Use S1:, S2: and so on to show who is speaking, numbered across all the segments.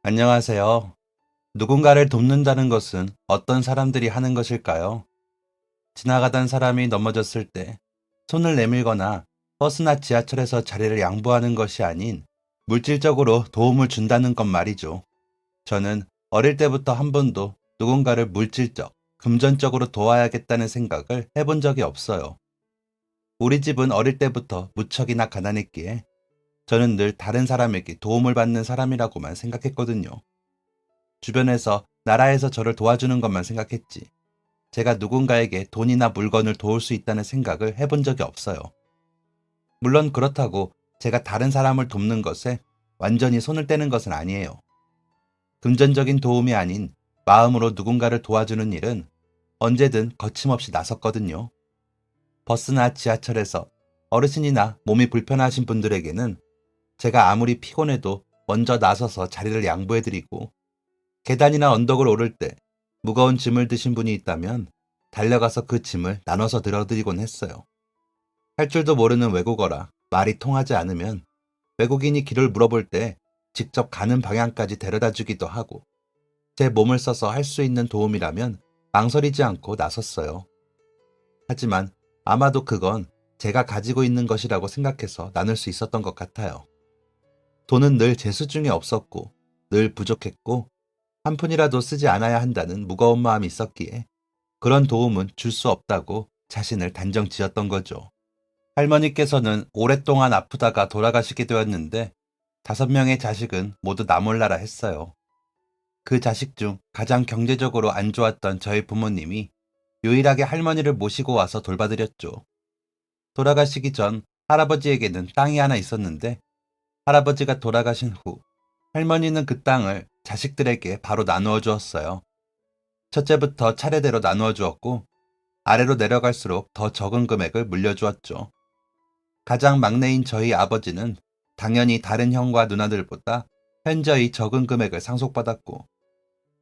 S1: 안녕하세요. 누군가를 돕는다는 것은 어떤 사람들이 하는 것일까요? 지나가던 사람이 넘어졌을 때 손을 내밀거나 버스나 지하철에서 자리를 양보하는 것이 아닌 물질적으로 도움을 준다는 것 말이죠. 저는 어릴 때부터 한 번도 누군가를 물질적, 금전적으로 도와야겠다는 생각을 해본 적이 없어요. 우리 집은 어릴 때부터 무척이나 가난했기에 저는 늘 다른 사람에게 도움을 받는 사람이라고만 생각했거든요. 주변에서 나라에서 저를 도와주는 것만 생각했지. 제가 누군가에게 돈이나 물건을 도울 수 있다는 생각을 해본 적이 없어요. 물론 그렇다고 제가 다른 사람을 돕는 것에 완전히 손을 떼는 것은 아니에요. 금전적인 도움이 아닌 마음으로 누군가를 도와주는 일은 언제든 거침없이 나섰거든요. 버스나 지하철에서 어르신이나 몸이 불편하신 분들에게는 제가 아무리 피곤해도 먼저 나서서 자리를 양보해드리고, 계단이나 언덕을 오를 때 무거운 짐을 드신 분이 있다면 달려가서 그 짐을 나눠서 들어드리곤 했어요. 할 줄도 모르는 외국어라 말이 통하지 않으면 외국인이 길을 물어볼 때 직접 가는 방향까지 데려다 주기도 하고, 제 몸을 써서 할 수 있는 도움이라면 망설이지 않고 나섰어요. 하지만 아마도 그건 제가 가지고 있는 것이라고 생각해서 나눌 수 있었던 것 같아요. 돈은 늘 제 수중에 없었고 늘 부족했고, 한 푼이라도 쓰지 않아야 한다는 무거운 마음이 있었기에 그런 도움은 줄 수 없다고 자신을 단정 지었던 거죠. 할머니께서는 오랫동안 아프다가 돌아가시게 되었는데 5명의 자식은 모두 나 몰라라 했어요. 그 자식 중 가장 경제적으로 안 좋았던 저희 부모님이 유일하게 할머니를 모시고 와서 돌봐드렸죠. 돌아가시기 전 할아버지에게는 땅이 하나 있었는데, 할아버지가 돌아가신 후 할머니는 그 땅을 자식들에게 바로 나누어 주었어요. 첫째부터 차례대로 나누어 주었고, 아래로 내려갈수록 더 적은 금액을 물려주었죠. 가장 막내인 저희 아버지는 당연히 다른 형과 누나들보다 현저히 적은 금액을 상속받았고,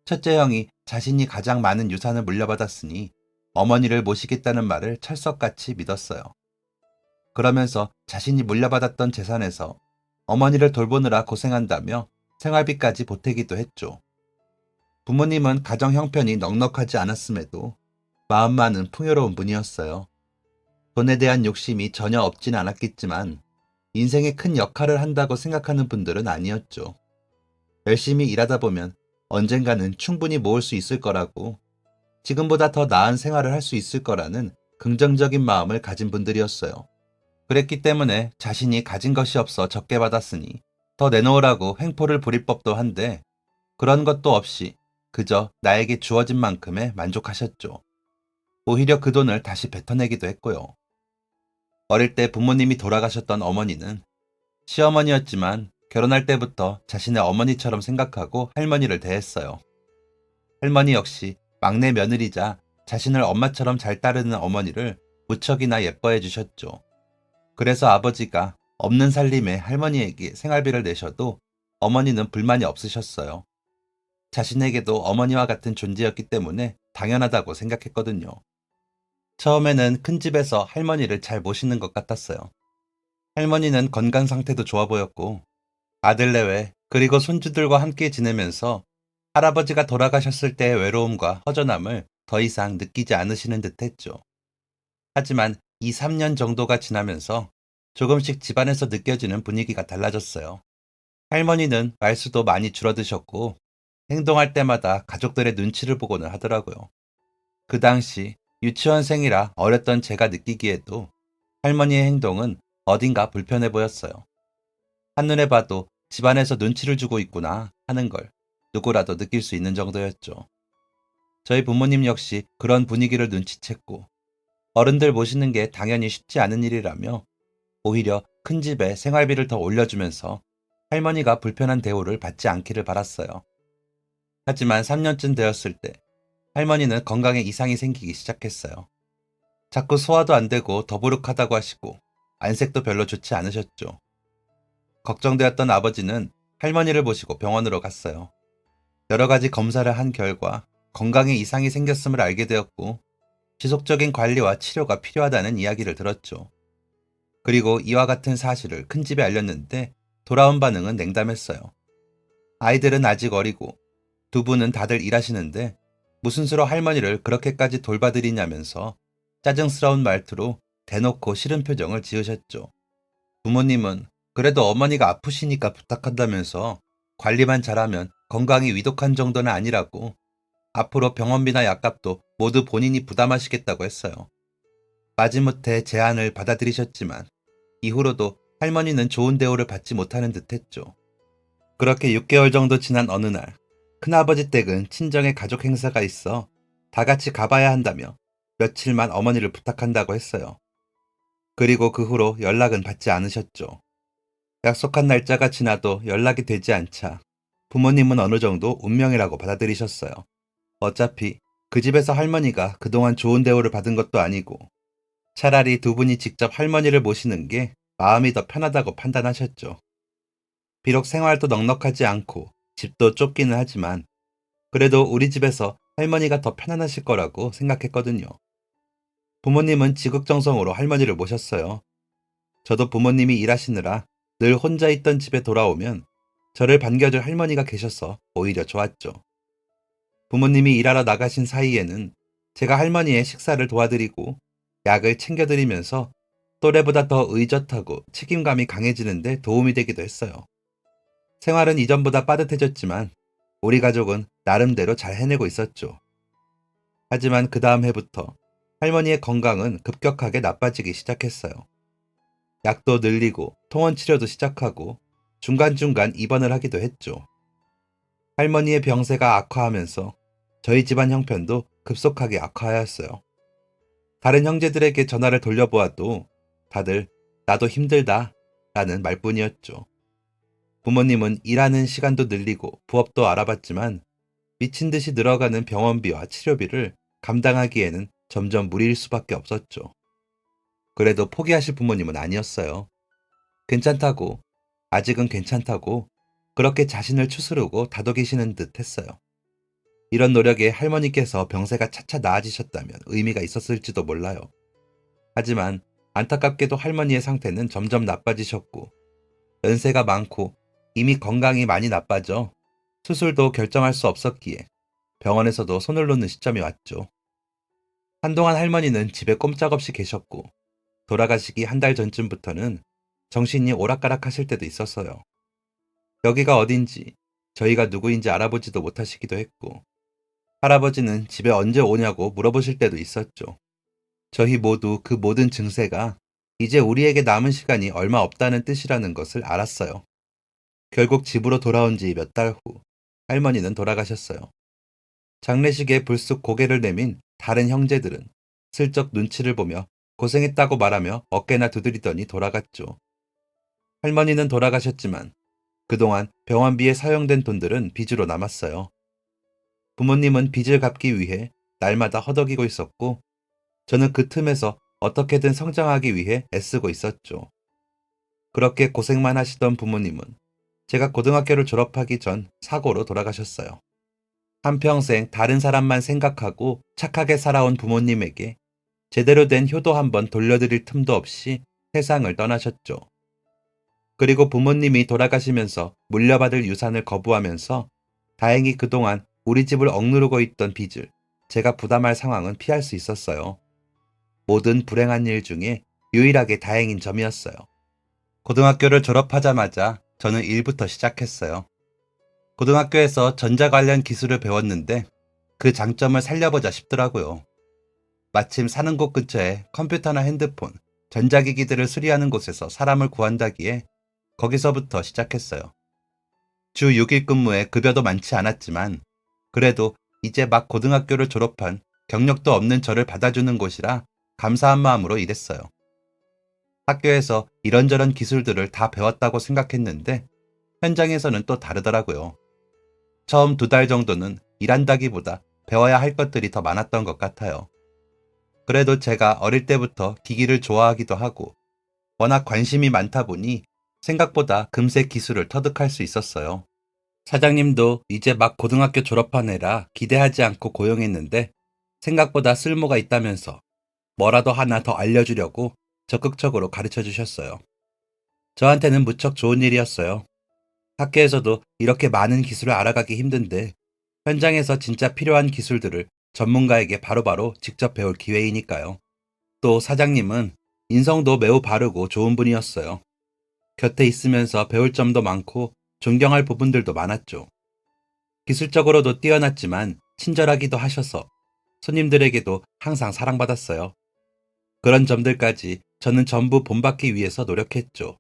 S1: 첫째 형이 자신이 가장 많은 유산을 물려받았으니 어머니를 모시겠다는 말을 철석같이 믿었어요. 그러면서 자신이 물려받았던 재산에서 어머니를 돌보느라 고생한다며 생활비까지 보태기도 했죠. 부모님은 가정 형편이 넉넉하지 않았음에도 마음만은 풍요로운 분이었어요. 돈에 대한 욕심이 전혀 없진 않았겠지만 인생에 큰 역할을 한다고 생각하는 분들은 아니었죠. 열심히 일하다 보면 언젠가는 충분히 모을 수 있을 거라고, 지금보다 더 나은 생활을 할 수 있을 거라는 긍정적인 마음을 가진 분들이었어요. 그랬기 때문에 자신이 가진 것이 없어 적게 받았으니 더 내놓으라고 횡포를 부릴 법도 한데, 그런 것도 없이 그저 나에게 주어진 만큼에 만족하셨죠. 오히려 그 돈을 다시 뱉어내기도 했고요. 어릴 때 부모님이 돌아가셨던 어머니는 시어머니였지만 결혼할 때부터 자신의 어머니처럼 생각하고 할머니를 대했어요. 할머니 역시 막내 며느리자 자신을 엄마처럼 잘 따르는 어머니를 무척이나 예뻐해 주셨죠. 그래서 아버지가 없는 살림에 할머니에게 생활비를 내셔도 어머니는 불만이 없으셨어요. 자신에게도 어머니와 같은 존재였기 때문에 당연하다고 생각했거든요. 처음에는 큰 집에서 할머니를 잘 모시는 것 같았어요. 할머니는 건강 상태도 좋아 보였고, 아들 내외 그리고 손주들과 함께 지내면서 할아버지가 돌아가셨을 때의 외로움과 허전함을 더 이상 느끼지 않으시는 듯 했죠. 하지만 2, 3년 정도가 지나면서 조금씩 집안에서 느껴지는 분위기가 달라졌어요. 할머니는 말수도 많이 줄어드셨고, 행동할 때마다 가족들의 눈치를 보고는 하더라고요. 그 당시 유치원생이라 어렸던 제가 느끼기에도 할머니의 행동은 어딘가 불편해 보였어요. 한눈에 봐도 집안에서 눈치를 주고 있구나 하는 걸 누구라도 느낄 수 있는 정도였죠. 저희 부모님 역시 그런 분위기를 눈치챘고, 어른들 모시는 게 당연히 쉽지 않은 일이라며 오히려 큰 집에 생활비를 더 올려주면서 할머니가 불편한 대우를 받지 않기를 바랐어요. 하지만 3년쯤 되었을 때 할머니는 건강에 이상이 생기기 시작했어요. 자꾸 소화도 안 되고 더부룩하다고 하시고 안색도 별로 좋지 않으셨죠. 걱정되었던 아버지는 할머니를 모시고 병원으로 갔어요. 여러 가지 검사를 한 결과 건강에 이상이 생겼음을 알게 되었고, 지속적인 관리와 치료가 필요하다는 이야기를 들었죠. 그리고 이와 같은 사실을 큰 집에 알렸는데 돌아온 반응은 냉담했어요. 아이들은 아직 어리고 두 분은 다들 일하시는데 무슨 수로 할머니를 그렇게까지 돌봐드리냐면서 짜증스러운 말투로 대놓고 싫은 표정을 지으셨죠. 부모님은 그래도 어머니가 아프시니까 부탁한다면서 관리만 잘하면 건강이 위독한 정도는 아니라고, 앞으로 병원비나 약값도 모두 본인이 부담하시겠다고 했어요. 마지못해 제안을 받아들이셨지만 이후로도 할머니는 좋은 대우를 받지 못하는 듯 했죠. 그렇게 6개월 정도 지난 어느 날, 큰아버지 댁은 친정의 가족 행사가 있어 다 같이 가봐야 한다며 며칠만 어머니를 부탁한다고 했어요. 그리고 그 후로 연락은 받지 않으셨죠. 약속한 날짜가 지나도 연락이 되지 않자 부모님은 어느 정도 운명이라고 받아들이셨어요. 어차피 그 집에서 할머니가 그동안 좋은 대우를 받은 것도 아니고 차라리 두 분이 직접 할머니를 모시는 게 마음이 더 편하다고 판단하셨죠. 비록 생활도 넉넉하지 않고 집도 좁기는 하지만 그래도 우리 집에서 할머니가 더 편안하실 거라고 생각했거든요. 부모님은 지극정성으로 할머니를 모셨어요. 저도 부모님이 일하시느라 늘 혼자 있던 집에 돌아오면 저를 반겨줄 할머니가 계셔서 오히려 좋았죠. 부모님이 일하러 나가신 사이에는 제가 할머니의 식사를 도와드리고 약을 챙겨드리면서 또래보다 더 의젓하고 책임감이 강해지는데 도움이 되기도 했어요. 생활은 이전보다 빠듯해졌지만 우리 가족은 나름대로 잘 해내고 있었죠. 하지만 그 다음 해부터 할머니의 건강은 급격하게 나빠지기 시작했어요. 약도 늘리고 통원 치료도 시작하고 중간중간 입원을 하기도 했죠. 할머니의 병세가 악화하면서 저희 집안 형편도 급속하게 악화하였어요. 다른 형제들에게 전화를 돌려보아도 다들 나도 힘들다 라는 말뿐이었죠. 부모님은 일하는 시간도 늘리고 부업도 알아봤지만 미친 듯이 늘어가는 병원비와 치료비를 감당하기에는 점점 무리일 수밖에 없었죠. 그래도 포기하실 부모님은 아니었어요. 괜찮다고, 아직은 괜찮다고 그렇게 자신을 추스르고 다독이시는 듯 했어요. 이런 노력에 할머니께서 병세가 차차 나아지셨다면 의미가 있었을지도 몰라요. 하지만 안타깝게도 할머니의 상태는 점점 나빠지셨고 연세가 많고 이미 건강이 많이 나빠져 수술도 결정할 수 없었기에 병원에서도 손을 놓는 시점이 왔죠. 한동안 할머니는 집에 꼼짝없이 계셨고 돌아가시기 한 달 전쯤부터는 정신이 오락가락 하실 때도 있었어요. 여기가 어딘지 저희가 누구인지 알아보지도 못하시기도 했고 할아버지는 집에 언제 오냐고 물어보실 때도 있었죠. 저희 모두 그 모든 증세가 이제 우리에게 남은 시간이 얼마 없다는 뜻이라는 것을 알았어요. 결국 집으로 돌아온 지 몇 달 후 할머니는 돌아가셨어요. 장례식에 불쑥 고개를 내민 다른 형제들은 슬쩍 눈치를 보며 고생했다고 말하며 어깨나 두드리더니 돌아갔죠. 할머니는 돌아가셨지만 그동안 병원비에 사용된 돈들은 빚으로 남았어요. 부모님은 빚을 갚기 위해 날마다 허덕이고 있었고 저는 그 틈에서 어떻게든 성장하기 위해 애쓰고 있었죠. 그렇게 고생만 하시던 부모님은 제가 고등학교를 졸업하기 전 사고로 돌아가셨어요. 한평생 다른 사람만 생각하고 착하게 살아온 부모님에게 제대로 된 효도 한번 돌려드릴 틈도 없이 세상을 떠나셨죠. 그리고 부모님이 돌아가시면서 물려받을 유산을 거부하면서 다행히 그동안 우리 집을 억누르고 있던 빚을 제가 부담할 상황은 피할 수 있었어요. 모든 불행한 일 중에 유일하게 다행인 점이었어요. 고등학교를 졸업하자마자 저는 일부터 시작했어요. 고등학교에서 전자 관련 기술을 배웠는데 그 장점을 살려보자 싶더라고요. 마침 사는 곳 근처에 컴퓨터나 핸드폰, 전자기기들을 수리하는 곳에서 사람을 구한다기에 거기서부터 시작했어요. 주 6일 근무에 급여도 많지 않았지만 그래도 이제 막 고등학교를 졸업한 경력도 없는 저를 받아주는 곳이라 감사한 마음으로 일했어요. 학교에서 이런저런 기술들을 다 배웠다고 생각했는데 현장에서는 또 다르더라고요. 처음 2달 정도는 일한다기보다 배워야 할 것들이 더 많았던 것 같아요. 그래도 제가 어릴 때부터 기기를 좋아하기도 하고 워낙 관심이 많다 보니 생각보다 금세 기술을 터득할 수 있었어요. 사장님도 이제 막 고등학교 졸업한 애라 기대하지 않고 고용했는데 생각보다 쓸모가 있다면서 뭐라도 하나 더 알려주려고 적극적으로 가르쳐 주셨어요. 저한테는 무척 좋은 일이었어요. 학교에서도 이렇게 많은 기술을 알아가기 힘든데 현장에서 진짜 필요한 기술들을 전문가에게 바로바로 직접 배울 기회이니까요. 또 사장님은 인성도 매우 바르고 좋은 분이었어요. 곁에 있으면서 배울 점도 많고 존경할 부분들도 많았죠. 기술적으로도 뛰어났지만 친절하기도 하셔서 손님들에게도 항상 사랑받았어요. 그런 점들까지 저는 전부 본받기 위해서 노력했죠.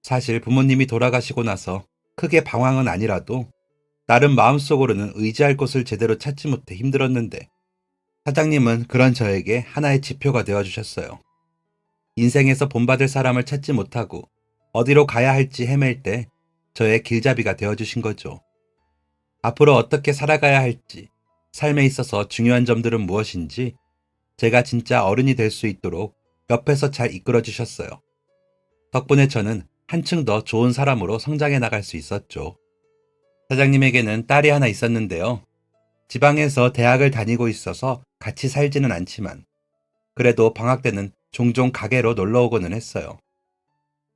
S1: 사실 부모님이 돌아가시고 나서 크게 방황은 아니라도 나름 마음속으로는 의지할 곳을 제대로 찾지 못해 힘들었는데 사장님은 그런 저에게 하나의 지표가 되어주셨어요. 인생에서 본받을 사람을 찾지 못하고 어디로 가야 할지 헤맬 때 저의 길잡이가 되어주신 거죠. 앞으로 어떻게 살아가야 할지, 삶에 있어서 중요한 점들은 무엇인지 제가 진짜 어른이 될 수 있도록 옆에서 잘 이끌어 주셨어요. 덕분에 저는 한층 더 좋은 사람으로 성장해 나갈 수 있었죠. 사장님에게는 딸이 하나 있었는데요. 지방에서 대학을 다니고 있어서 같이 살지는 않지만 그래도 방학 때는 종종 가게로 놀러 오고는 했어요.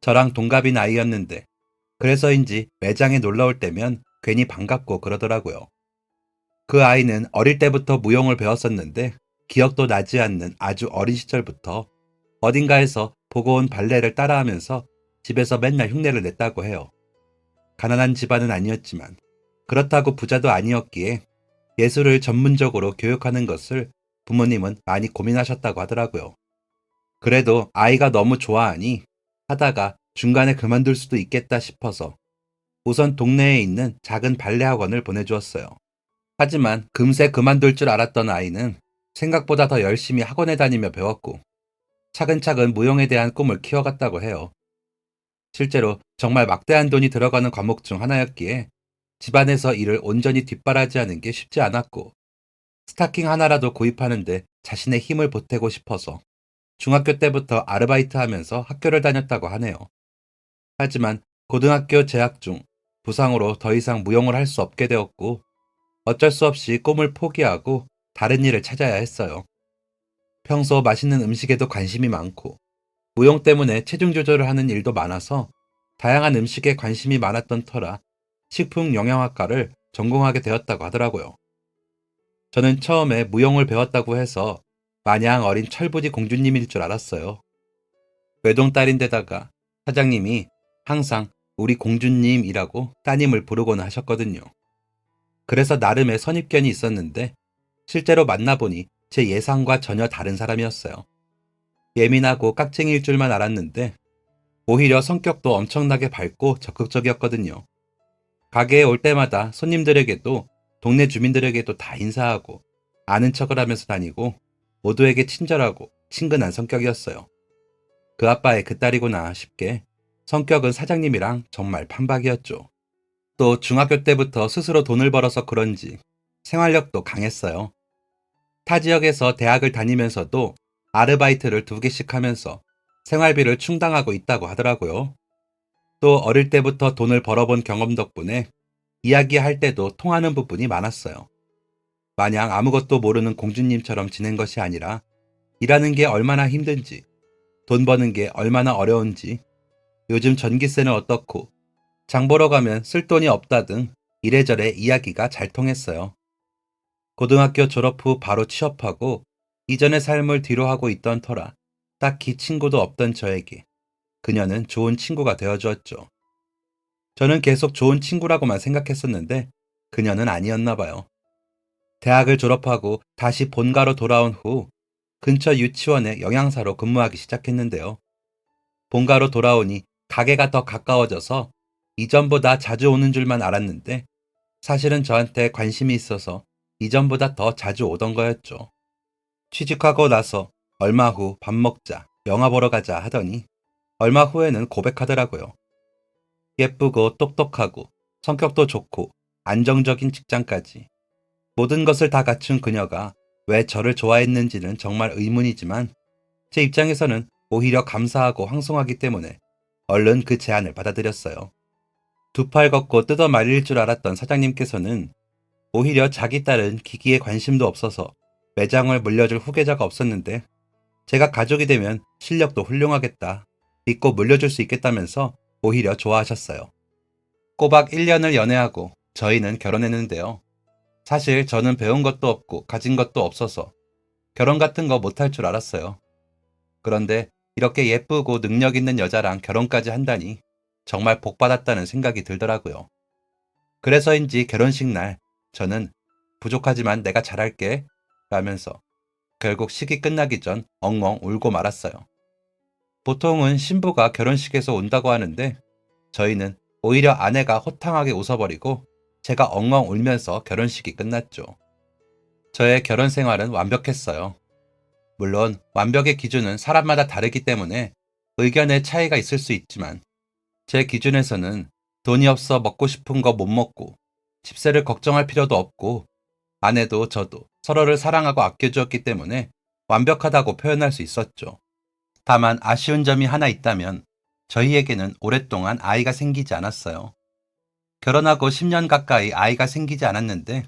S1: 저랑 동갑인 아이였는데 그래서인지 매장에 놀러 올 때면 괜히 반갑고 그러더라고요. 그 아이는 어릴 때부터 무용을 배웠었는데 기억도 나지 않는 아주 어린 시절부터 어딘가에서 보고 온 발레를 따라하면서 집에서 맨날 흉내를 냈다고 해요. 가난한 집안은 아니었지만 그렇다고 부자도 아니었기에 예술을 전문적으로 교육하는 것을 부모님은 많이 고민하셨다고 하더라고요. 그래도 아이가 너무 좋아하니 하다가 중간에 그만둘 수도 있겠다 싶어서 우선 동네에 있는 작은 발레 학원을 보내주었어요. 하지만 금세 그만둘 줄 알았던 아이는 생각보다 더 열심히 학원에 다니며 배웠고 차근차근 무용에 대한 꿈을 키워갔다고 해요. 실제로 정말 막대한 돈이 들어가는 과목 중 하나였기에 집안에서 이를 온전히 뒷바라지하는 게 쉽지 않았고 스타킹 하나라도 구입하는데 자신의 힘을 보태고 싶어서 중학교 때부터 아르바이트 하면서 학교를 다녔다고 하네요. 하지만 고등학교 재학 중 부상으로 더 이상 무용을 할 수 없게 되었고 어쩔 수 없이 꿈을 포기하고 다른 일을 찾아야 했어요. 평소 맛있는 음식에도 관심이 많고 무용 때문에 체중 조절을 하는 일도 많아서 다양한 음식에 관심이 많았던 터라 식품 영양학과를 전공하게 되었다고 하더라고요. 저는 처음에 무용을 배웠다고 해서 마냥 어린 철부지 공주님일 줄 알았어요. 외동딸인데다가 사장님이 항상 우리 공주님이라고 따님을 부르곤 하셨거든요. 그래서 나름의 선입견이 있었는데 실제로 만나보니 제 예상과 전혀 다른 사람이었어요. 예민하고 깍쟁이일 줄만 알았는데 오히려 성격도 엄청나게 밝고 적극적이었거든요. 가게에 올 때마다 손님들에게도 동네 주민들에게도 다 인사하고 아는 척을 하면서 다니고 모두에게 친절하고 친근한 성격이었어요. 그 아빠의 그 딸이구나 싶게 성격은 사장님이랑 정말 판박이었죠. 또 중학교 때부터 스스로 돈을 벌어서 그런지 생활력도 강했어요. 타 지역에서 대학을 다니면서도 아르바이트를 2개씩 하면서 생활비를 충당하고 있다고 하더라고요. 또 어릴 때부터 돈을 벌어본 경험 덕분에 이야기할 때도 통하는 부분이 많았어요. 마냥 아무것도 모르는 공주님처럼 지낸 것이 아니라 일하는 게 얼마나 힘든지, 돈 버는 게 얼마나 어려운지, 요즘 전기세는 어떻고, 장 보러 가면 쓸 돈이 없다 등 이래저래 이야기가 잘 통했어요. 고등학교 졸업 후 바로 취업하고 이전의 삶을 뒤로 하고 있던 터라 딱히 친구도 없던 저에게 그녀는 좋은 친구가 되어주었죠. 저는 계속 좋은 친구라고만 생각했었는데 그녀는 아니었나 봐요. 대학을 졸업하고 다시 본가로 돌아온 후 근처 유치원의 영양사로 근무하기 시작했는데요. 본가로 돌아오니 가게가 더 가까워져서 이전보다 자주 오는 줄만 알았는데 사실은 저한테 관심이 있어서 이전보다 더 자주 오던 거였죠. 취직하고 나서 얼마 후 밥 먹자, 영화 보러 가자 하더니 얼마 후에는 고백하더라고요. 예쁘고 똑똑하고 성격도 좋고 안정적인 직장까지 모든 것을 다 갖춘 그녀가 왜 저를 좋아했는지는 정말 의문이지만 제 입장에서는 오히려 감사하고 황송하기 때문에 얼른 그 제안을 받아들였어요. 두 팔 걷고 뜯어 말릴 줄 알았던 사장님께서는 오히려 자기 딸은 기기에 관심도 없어서 매장을 물려줄 후계자가 없었는데 제가 가족이 되면 실력도 훌륭하겠다, 믿고 물려줄 수 있겠다면서 오히려 좋아하셨어요. 꼬박 1년을 연애하고 저희는 결혼했는데요. 사실 저는 배운 것도 없고 가진 것도 없어서 결혼 같은 거 못할 줄 알았어요. 그런데 이렇게 예쁘고 능력 있는 여자랑 결혼까지 한다니 정말 복 받았다는 생각이 들더라고요. 그래서인지 결혼식 날 저는 부족하지만 내가 잘할게 라면서 결국 식이 끝나기 전 엉엉 울고 말았어요. 보통은 신부가 결혼식에서 온다고 하는데 저희는 오히려 아내가 호탕하게 웃어버리고 제가 엉엉 울면서 결혼식이 끝났죠. 저의 결혼 생활은 완벽했어요. 물론 완벽의 기준은 사람마다 다르기 때문에 의견의 차이가 있을 수 있지만 제 기준에서는 돈이 없어 먹고 싶은 거 못 먹고 집세를 걱정할 필요도 없고 아내도 저도 서로를 사랑하고 아껴주었기 때문에 완벽하다고 표현할 수 있었죠. 다만 아쉬운 점이 하나 있다면 저희에게는 오랫동안 아이가 생기지 않았어요. 결혼하고 10년 가까이 아이가 생기지 않았는데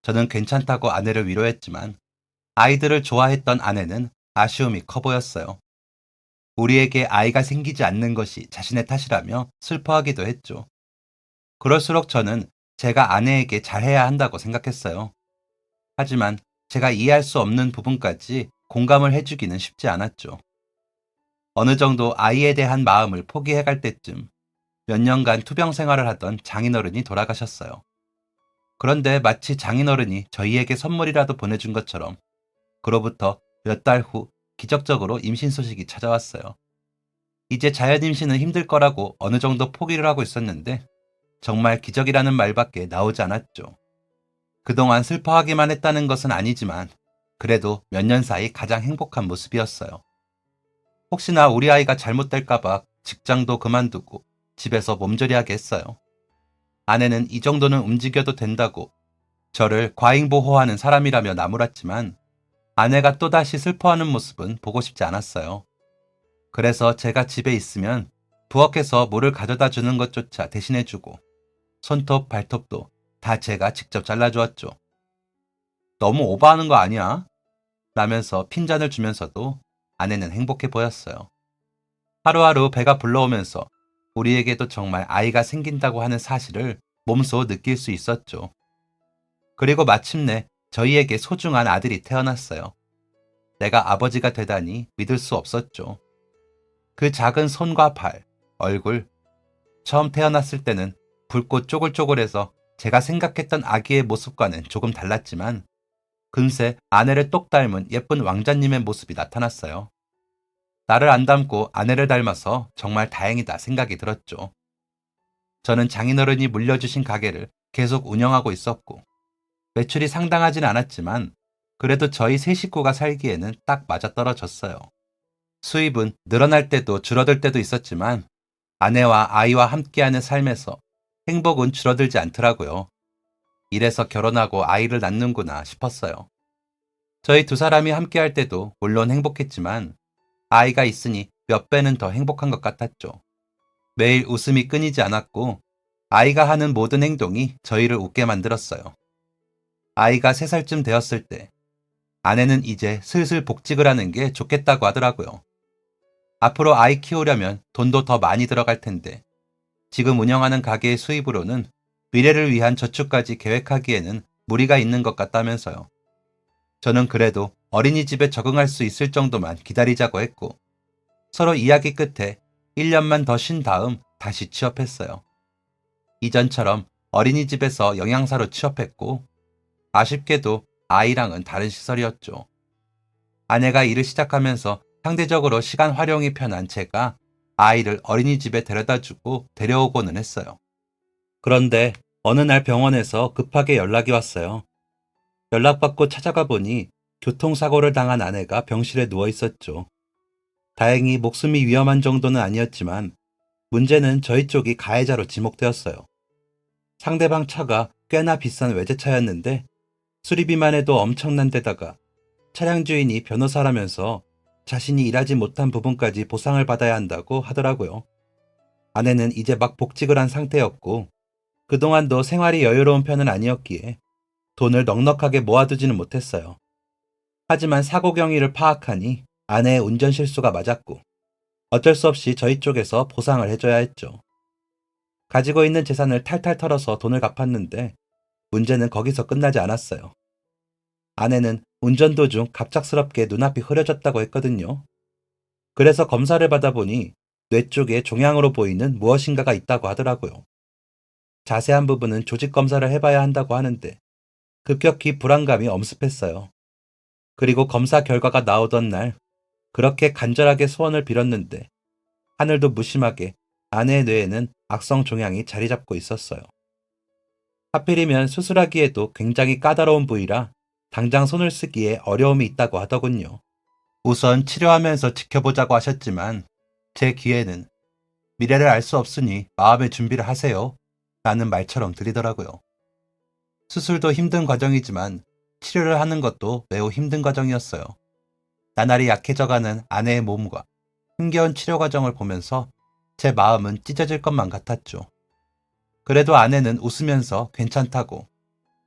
S1: 저는 괜찮다고 아내를 위로했지만 아이들을 좋아했던 아내는 아쉬움이 커 보였어요. 우리에게 아이가 생기지 않는 것이 자신의 탓이라며 슬퍼하기도 했죠. 그럴수록 저는 제가 아내에게 잘해야 한다고 생각했어요. 하지만 제가 이해할 수 없는 부분까지 공감을 해주기는 쉽지 않았죠. 어느 정도 아이에 대한 마음을 포기해갈 때쯤 몇 년간 투병 생활을 하던 장인어른이 돌아가셨어요. 그런데 마치 장인어른이 저희에게 선물이라도 보내준 것처럼 그로부터 몇 달 후 기적적으로 임신 소식이 찾아왔어요. 이제 자연 임신은 힘들 거라고 어느 정도 포기를 하고 있었는데 정말 기적이라는 말밖에 나오지 않았죠. 그동안 슬퍼하기만 했다는 것은 아니지만 그래도 몇 년 사이 가장 행복한 모습이었어요. 혹시나 우리 아이가 잘못될까봐 직장도 그만두고 집에서 몸조리하게 했어요. 아내는 이 정도는 움직여도 된다고 저를 과잉보호하는 사람이라며 나무랐지만 아내가 또다시 슬퍼하는 모습은 보고 싶지 않았어요. 그래서 제가 집에 있으면 부엌에서 물을 가져다 주는 것조차 대신해주고 손톱, 발톱도 다 제가 직접 잘라주었죠. 너무 오버하는 거 아니야? 라면서 핀잔을 주면서도 아내는 행복해 보였어요. 하루하루 배가 불러오면서 우리에게도 정말 아이가 생긴다고 하는 사실을 몸소 느낄 수 있었죠. 그리고 마침내 저희에게 소중한 아들이 태어났어요. 내가 아버지가 되다니 믿을 수 없었죠. 그 작은 손과 발, 얼굴, 처음 태어났을 때는 붉고 쪼글쪼글해서 제가 생각했던 아기의 모습과는 조금 달랐지만 금세 아내를 똑 닮은 예쁜 왕자님의 모습이 나타났어요. 나를 안 닮고 아내를 닮아서 정말 다행이다 생각이 들었죠. 저는 장인어른이 물려주신 가게를 계속 운영하고 있었고 매출이 상당하진 않았지만 그래도 저희 세 식구가 살기에는 딱 맞아떨어졌어요. 수입은 늘어날 때도 줄어들 때도 있었지만 아내와 아이와 함께하는 삶에서 행복은 줄어들지 않더라고요. 이래서 결혼하고 아이를 낳는구나 싶었어요. 저희 두 사람이 함께할 때도 물론 행복했지만 아이가 있으니 몇 배는 더 행복한 것 같았죠. 매일 웃음이 끊이지 않았고 아이가 하는 모든 행동이 저희를 웃게 만들었어요. 아이가 3살쯤 되었을 때 아내는 이제 슬슬 복직을 하는 게 좋겠다고 하더라고요. 앞으로 아이 키우려면 돈도 더 많이 들어갈 텐데 지금 운영하는 가게의 수입으로는 미래를 위한 저축까지 계획하기에는 무리가 있는 것 같다면서요. 저는 그래도 어린이집에 적응할 수 있을 정도만 기다리자고 했고 서로 이야기 끝에 1년만 더 쉰 다음 다시 취업했어요. 이전처럼 어린이집에서 영양사로 취업했고 아쉽게도 아이랑은 다른 시설이었죠. 아내가 일을 시작하면서 상대적으로 시간 활용이 편한 제가 아이를 어린이집에 데려다주고 데려오고는 했어요. 그런데 어느 날 병원에서 급하게 연락이 왔어요. 연락받고 찾아가 보니 교통사고를 당한 아내가 병실에 누워 있었죠. 다행히 목숨이 위험한 정도는 아니었지만 문제는 저희 쪽이 가해자로 지목되었어요. 상대방 차가 꽤나 비싼 외제차였는데 수리비만 해도 엄청난 데다가 차량 주인이 변호사라면서 자신이 일하지 못한 부분까지 보상을 받아야 한다고 하더라고요. 아내는 이제 막 복직을 한 상태였고 그동안도 생활이 여유로운 편은 아니었기에 돈을 넉넉하게 모아두지는 못했어요. 하지만 사고 경위를 파악하니 아내의 운전 실수가 맞았고 어쩔 수 없이 저희 쪽에서 보상을 해줘야 했죠. 가지고 있는 재산을 탈탈 털어서 돈을 갚았는데 문제는 거기서 끝나지 않았어요. 아내는 운전 도중 갑작스럽게 눈앞이 흐려졌다고 했거든요. 그래서 검사를 받아보니 뇌 쪽에 종양으로 보이는 무엇인가가 있다고 하더라고요. 자세한 부분은 조직 검사를 해봐야 한다고 하는데 급격히 불안감이 엄습했어요. 그리고 검사 결과가 나오던 날 그렇게 간절하게 소원을 빌었는데 하늘도 무심하게 아내의 뇌에는 악성 종양이 자리 잡고 있었어요. 하필이면 수술하기에도 굉장히 까다로운 부위라 당장 손을 쓰기에 어려움이 있다고 하더군요. 우선 치료하면서 지켜보자고 하셨지만 제 귀에는 미래를 알 수 없으니 마음의 준비를 하세요 라는 말처럼 들리더라고요. 수술도 힘든 과정이지만 치료를 하는 것도 매우 힘든 과정이었어요. 나날이 약해져가는 아내의 몸과 힘겨운 치료 과정을 보면서 제 마음은 찢어질 것만 같았죠. 그래도 아내는 웃으면서 괜찮다고,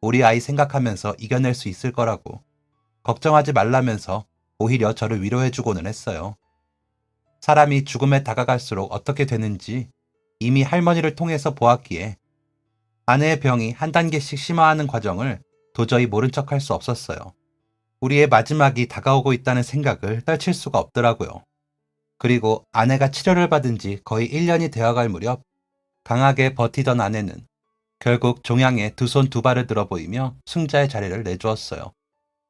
S1: 우리 아이 생각하면서 이겨낼 수 있을 거라고, 걱정하지 말라면서 오히려 저를 위로해주고는 했어요. 사람이 죽음에 다가갈수록 어떻게 되는지 이미 할머니를 통해서 보았기에 아내의 병이 한 단계씩 심화하는 과정을 도저히 모른 척할 수 없었어요. 우리의 마지막이 다가오고 있다는 생각을 떨칠 수가 없더라고요. 그리고 아내가 치료를 받은 지 거의 1년이 되어갈 무렵 강하게 버티던 아내는 결국 종양에 두 손 두 발을 들어 보이며 승자의 자리를 내주었어요.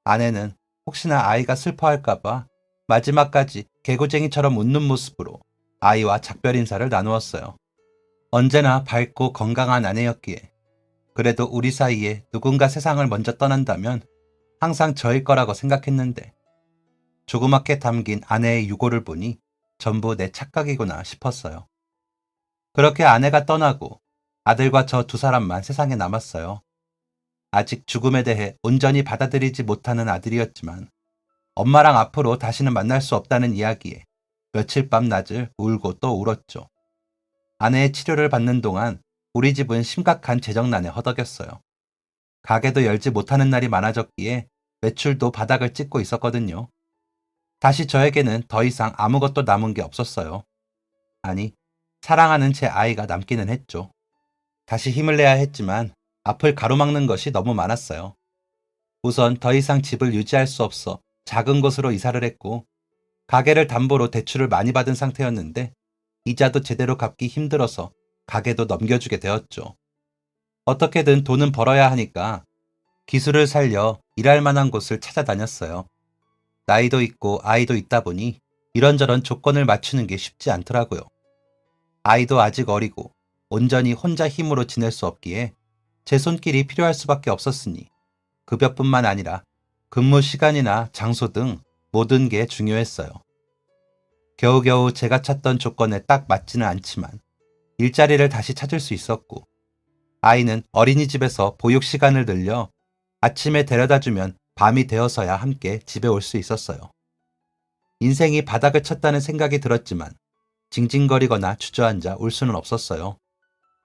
S1: 아내는 혹시나 아이가 슬퍼할까봐 마지막까지 개구쟁이처럼 웃는 모습으로 아이와 작별 인사를 나누었어요. 언제나 밝고 건강한 아내였기에 그래도 우리 사이에 누군가 세상을 먼저 떠난다면 항상 저일 거라고 생각했는데 조그맣게 담긴 아내의 유고를 보니 전부 내 착각이구나 싶었어요. 그렇게 아내가 떠나고 아들과 저 두 사람만 세상에 남았어요. 아직 죽음에 대해 온전히 받아들이지 못하는 아들이었지만 엄마랑 앞으로 다시는 만날 수 없다는 이야기에 며칠 밤낮을 울고 또 울었죠. 아내의 치료를 받는 동안 우리 집은 심각한 재정난에 허덕였어요. 가게도 열지 못하는 날이 많아졌기에 매출도 바닥을 찍고 있었거든요. 다시 저에게는 더 이상 아무것도 남은 게 없었어요. 아니, 사랑하는 제 아이가 남기는 했죠. 다시 힘을 내야 했지만 앞을 가로막는 것이 너무 많았어요. 우선 더 이상 집을 유지할 수 없어 작은 곳으로 이사를 했고 가게를 담보로 대출을 많이 받은 상태였는데 이자도 제대로 갚기 힘들어서 가게도 넘겨주게 되었죠. 어떻게든 돈은 벌어야 하니까 기술을 살려 일할 만한 곳을 찾아다녔어요. 나이도 있고 아이도 있다 보니 이런저런 조건을 맞추는 게 쉽지 않더라고요. 아이도 아직 어리고 온전히 혼자 힘으로 지낼 수 없기에 제 손길이 필요할 수밖에 없었으니 급여뿐만 아니라 근무 시간이나 장소 등 모든 게 중요했어요. 겨우겨우 제가 찾던 조건에 딱 맞지는 않지만 일자리를 다시 찾을 수 있었고 아이는 어린이집에서 보육 시간을 늘려 아침에 데려다주면 밤이 되어서야 함께 집에 올 수 있었어요. 인생이 바닥을 쳤다는 생각이 들었지만 징징거리거나 주저앉아 울 수는 없었어요.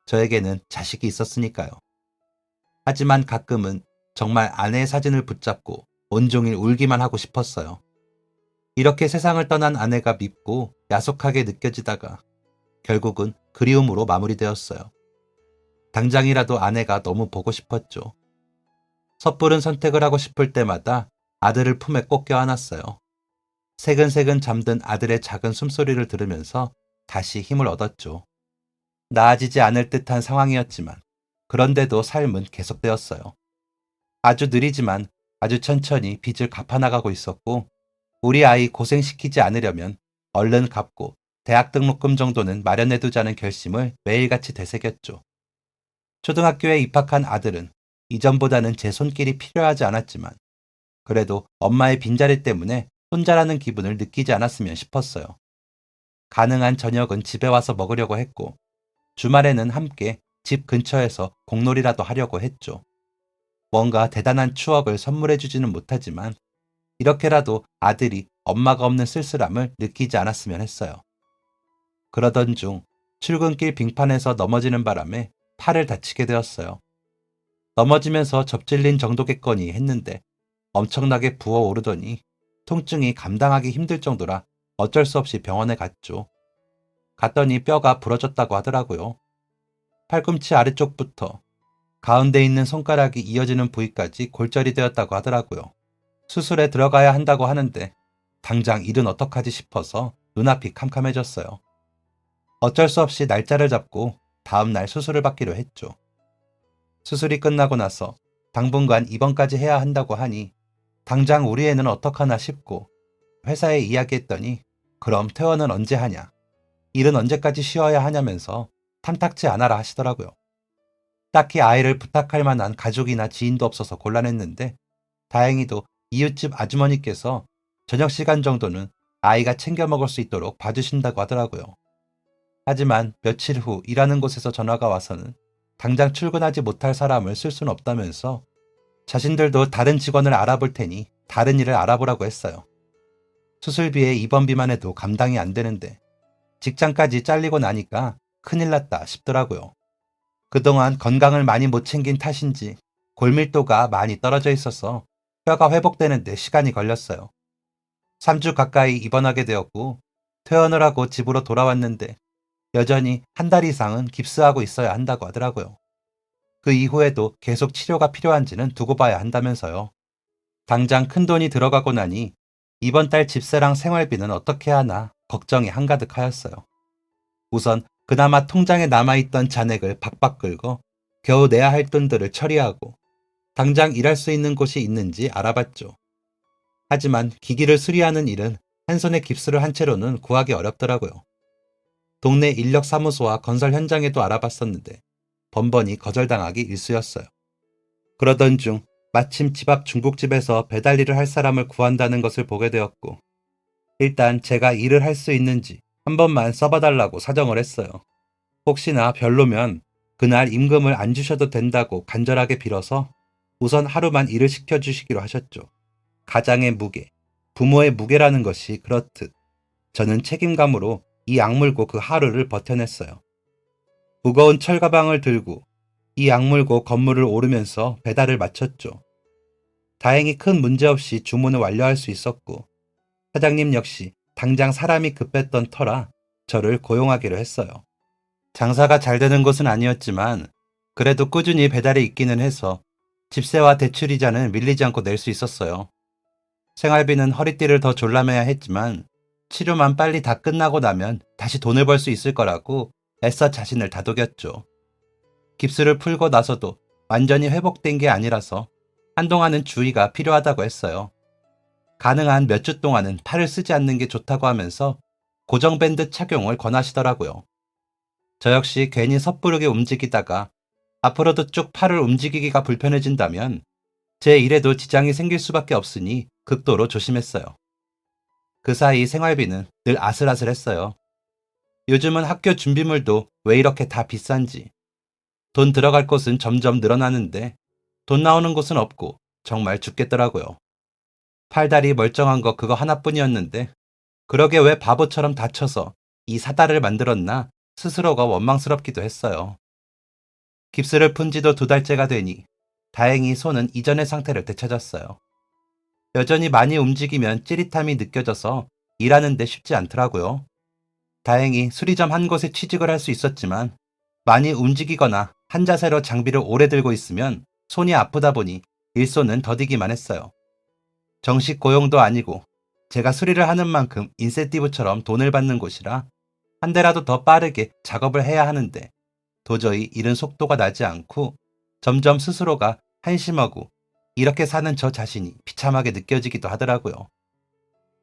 S1: 저에게는 자식이 있었으니까요. 하지만 가끔은 정말 아내의 사진을 붙잡고 온종일 울기만 하고 싶었어요. 이렇게 세상을 떠난 아내가 밉고 야속하게 느껴지다가 결국은 그리움으로 마무리되었어요. 당장이라도 아내가 너무 보고 싶었죠. 섣부른 선택을 하고 싶을 때마다 아들을 품에 꼭 껴안았어요. 새근새근 잠든 아들의 작은 숨소리를 들으면서 다시 힘을 얻었죠. 나아지지 않을 듯한 상황이었지만 그런데도 삶은 계속되었어요. 아주 느리지만 아주 천천히 빚을 갚아나가고 있었고 우리 아이 고생시키지 않으려면 얼른 갚고 대학 등록금 정도는 마련해두자는 결심을 매일같이 되새겼죠. 초등학교에 입학한 아들은 이전보다는 제 손길이 필요하지 않았지만 그래도 엄마의 빈자리 때문에 혼자라는 기분을 느끼지 않았으면 싶었어요. 가능한 저녁은 집에 와서 먹으려고 했고 주말에는 함께 집 근처에서 공놀이라도 하려고 했죠. 뭔가 대단한 추억을 선물해주지는 못하지만 이렇게라도 아들이 엄마가 없는 쓸쓸함을 느끼지 않았으면 했어요. 그러던 중 출근길 빙판에서 넘어지는 바람에 팔을 다치게 되었어요. 넘어지면서 접질린 정도겠거니 했는데 엄청나게 부어오르더니 통증이 감당하기 힘들 정도라 어쩔 수 없이 병원에 갔죠. 갔더니 뼈가 부러졌다고 하더라고요. 팔꿈치 아래쪽부터 가운데 있는 손가락이 이어지는 부위까지 골절이 되었다고 하더라고요. 수술에 들어가야 한다고 하는데 당장 일은 어떡하지 싶어서 눈앞이 캄캄해졌어요. 어쩔 수 없이 날짜를 잡고 다음날 수술을 받기로 했죠. 수술이 끝나고 나서 당분간 입원까지 해야 한다고 하니 당장 우리 애는 어떡하나 싶고 회사에 이야기했더니 그럼 퇴원은 언제 하냐, 일은 언제까지 쉬어야 하냐면서 탐탁치 않아라 하시더라고요. 딱히 아이를 부탁할 만한 가족이나 지인도 없어서 곤란했는데 다행히도 이웃집 아주머니께서 저녁 시간 정도는 아이가 챙겨 먹을 수 있도록 봐주신다고 하더라고요. 하지만 며칠 후 일하는 곳에서 전화가 와서는 당장 출근하지 못할 사람을 쓸 수는 없다면서 자신들도 다른 직원을 알아볼 테니 다른 일을 알아보라고 했어요. 수술비에 입원비만 해도 감당이 안 되는데 직장까지 잘리고 나니까 큰일 났다 싶더라고요. 그동안 건강을 많이 못 챙긴 탓인지 골밀도가 많이 떨어져 있어서 뼈가 회복되는 데 시간이 걸렸어요. 3주 가까이 입원하게 되었고 퇴원을 하고 집으로 돌아왔는데 여전히 한 달 이상은 깁스하고 있어야 한다고 하더라고요. 그 이후에도 계속 치료가 필요한지는 두고 봐야 한다면서요. 당장 큰돈이 들어가고 나니 이번 달 집세랑 생활비는 어떻게 하나 걱정이 한가득 하였어요. 우선 그나마 통장에 남아있던 잔액을 박박 긁어 겨우 내야 할 돈들을 처리하고 당장 일할 수 있는 곳이 있는지 알아봤죠. 하지만 기기를 수리하는 일은 한 손에 깁스를 한 채로는 구하기 어렵더라고요. 동네 인력사무소와 건설 현장에도 알아봤었는데 번번이 거절당하기 일쑤였어요. 그러던 중 마침 집 앞 중국집에서 배달 일을 할 사람을 구한다는 것을 보게 되었고 일단 제가 일을 할 수 있는지 한 번만 써봐달라고 사정을 했어요. 혹시나 별로면 그날 임금을 안 주셔도 된다고 간절하게 빌어서 우선 하루만 일을 시켜주시기로 하셨죠. 가장의 무게, 부모의 무게라는 것이 그렇듯 저는 책임감으로 이 악물고 그 하루를 버텨냈어요. 무거운 철가방을 들고 이 악물고 건물을 오르면서 배달을 마쳤죠. 다행히 큰 문제 없이 주문을 완료할 수 있었고 사장님 역시 당장 사람이 급했던 터라 저를 고용하기로 했어요. 장사가 잘 되는 곳은 아니었지만 그래도 꾸준히 배달이 있기는 해서 집세와 대출이자는 밀리지 않고 낼 수 있었어요. 생활비는 허리띠를 더 졸라매야 했지만 치료만 빨리 다 끝나고 나면 다시 돈을 벌 수 있을 거라고 애써 자신을 다독였죠. 깁스를 풀고 나서도 완전히 회복된 게 아니라서 한동안은 주의가 필요하다고 했어요. 가능한 몇 주 동안은 팔을 쓰지 않는 게 좋다고 하면서 고정밴드 착용을 권하시더라고요. 저 역시 괜히 섣부르게 움직이다가 앞으로도 쭉 팔을 움직이기가 불편해진다면 제 일에도 지장이 생길 수밖에 없으니 극도로 조심했어요. 그 사이 생활비는 늘 아슬아슬했어요. 요즘은 학교 준비물도 왜 이렇게 다 비싼지. 돈 들어갈 곳은 점점 늘어나는데 돈 나오는 곳은 없고 정말 죽겠더라고요. 팔다리 멀쩡한 거 그거 하나뿐이었는데 그러게 왜 바보처럼 다쳐서 이 사다를 만들었나 스스로가 원망스럽기도 했어요. 깁스를 푼 지도 2달째가 되니 다행히 손은 이전의 상태를 되찾았어요. 여전히 많이 움직이면 찌릿함이 느껴져서 일하는 데 쉽지 않더라고요. 다행히 수리점 한 곳에 취직을 할 수 있었지만 많이 움직이거나 한 자세로 장비를 오래 들고 있으면 손이 아프다 보니 일손은 더디기만 했어요. 정식 고용도 아니고 제가 수리를 하는 만큼 인센티브처럼 돈을 받는 곳이라 한 대라도 더 빠르게 작업을 해야 하는데 도저히 일은 속도가 나지 않고 점점 스스로가 한심하고 이렇게 사는 저 자신이 비참하게 느껴지기도 하더라고요.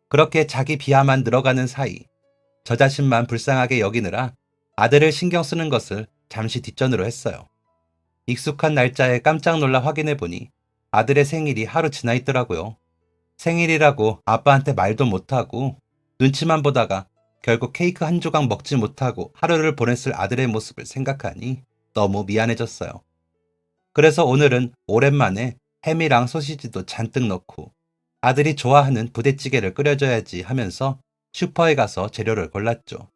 S1: 그렇게 자기 비하만 늘어가는 사이 저 자신만 불쌍하게 여기느라 아들을 신경 쓰는 것을 잠시 뒷전으로 했어요. 익숙한 날짜에 깜짝 놀라 확인해 보니 아들의 생일이 하루 지나 있더라고요. 생일이라고 아빠한테 말도 못하고 눈치만 보다가 결국 케이크 한 조각 먹지 못하고 하루를 보냈을 아들의 모습을 생각하니 너무 미안해졌어요. 그래서 오늘은 오랜만에 햄이랑 소시지도 잔뜩 넣고 아들이 좋아하는 부대찌개를 끓여줘야지 하면서 슈퍼에 가서 재료를 골랐죠.